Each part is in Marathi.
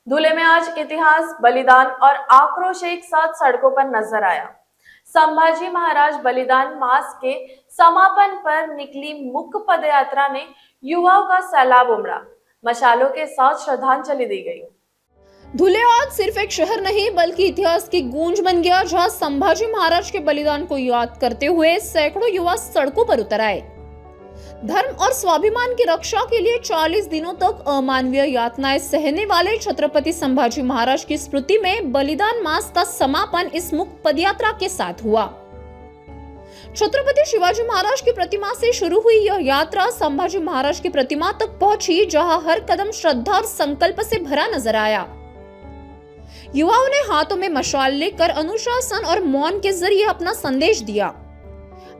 धुले में आज इतिहास, बलिदान और आक्रोश एक साथ सड़कों पर नजर आया। संभाजी महाराज बलिदान मास के समापन पर निकली मुख्य पदयात्रा ने युवाओं का सैलाब उमड़ा। मशालों के साथ श्रद्धांजलि दी गई। धुले आज सिर्फ एक शहर नहीं बल्कि इतिहास की गूंज बन गया, जहां संभाजी महाराज के बलिदान को याद करते हुए सैकड़ों युवा सड़कों पर उतर आए। धर्म और स्वाभिमान की रक्षा के लिए 40 दिनों तक अमानवीय यातनाएं सहने वाले छत्रपति संभाजी महाराज की स्मृति में बलिदान मास का समापन इस मुख्य पदयात्रा के साथ हुआ। छत्रपति शिवाजी महाराज की प्रतिमा से शुरू हुई यह यात्रा संभाजी महाराज की प्रतिमा तक पहुंची, जहां हर कदम श्रद्धा और संकल्प से भरा नजर आया। युवाओं ने हाथों में मशाल लेकर अनुशासन और मौन के जरिए अपना संदेश दिया।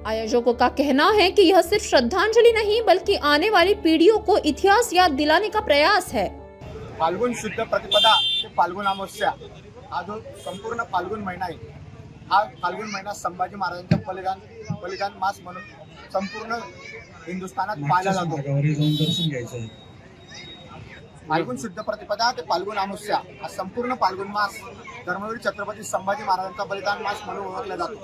आयोजकों का कहना है कि यह सिर्फ श्रद्धांजलि नहीं बल्कि आने वाली पीढ़ियों को इतिहास याद दिलाने का प्रयास है। फाल्गुन शुद्ध प्रतिपदा ते फाल्गुन अमावस्या हा जो संपूर्ण फाल्गुन महिना आहे, हा फाल्गुन महिना संभाजी महाराजांचा बलिदान मास म्हणून संपूर्ण हिंदुस्थानात पाळला जातो। फाल्गुन शुद्ध प्रतिपदा ते फाल्गुन अमावस्या हा संपूर्ण फाल्गुन मास धर्मवीर छत्रपती संभाजी महाराजांचा बलिदान मास म्हणून ओळखला जातो।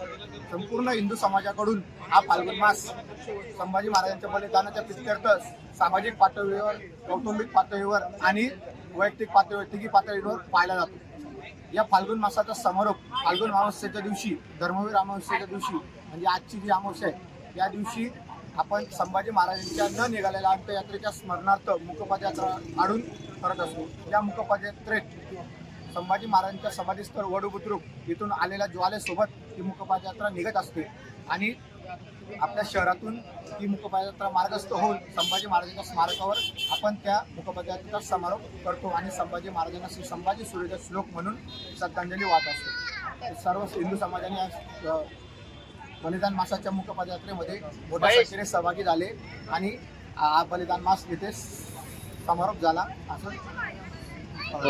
संपूर्ण हिंदू समाजाकडून हा फाल्गुन मास संभाजी महाराजांच्या बलिदानाच्या प्रीत्यर्थ सामाजिक पातळीवर, कौटुंबिक पातळीवर आणि वैयक्तिक पातळीवर पाळला जातो। या फाल्गुन मासाचा समारोप फाल्गुन अमावस्येच्या दिवशी, धर्मवीर अमावस्येच्या दिवशी म्हणजे आजची जी अमावस्या आहे या दिवशी आपण संभाजी महाराजांच्या न निघालेल्या अंत्ययात्रेच्या स्मरणार्थ मुखपदयात्रा काढून करत असतो। या मुखपदयात्रेत संभाजी महाराजांच्या समाधीस्थळ वडू बुद्रुक इथून आलेल्या ज्वालेसोबत ही मुखपदयात्रा निघत असते आणि आपल्या शहरातून ही मुखपदयात्रा मार्गस्थ होऊन संभाजी महाराजांच्या स्मारकावर आपण त्या मुखपदयात्रेचा समारोप करतो आणि संभाजी महाराजांना श्री संभाजी सूर्योदय श्लोक म्हणून श्रद्धांजली वाहत असतो। सर्व हिंदू समाजाने आज बलिदान मासाच्या मुखपदयात्रेमध्ये मोठ्या संख्येने सहभागी झाले आणि बलिदान मास इथे समारोप झाला असं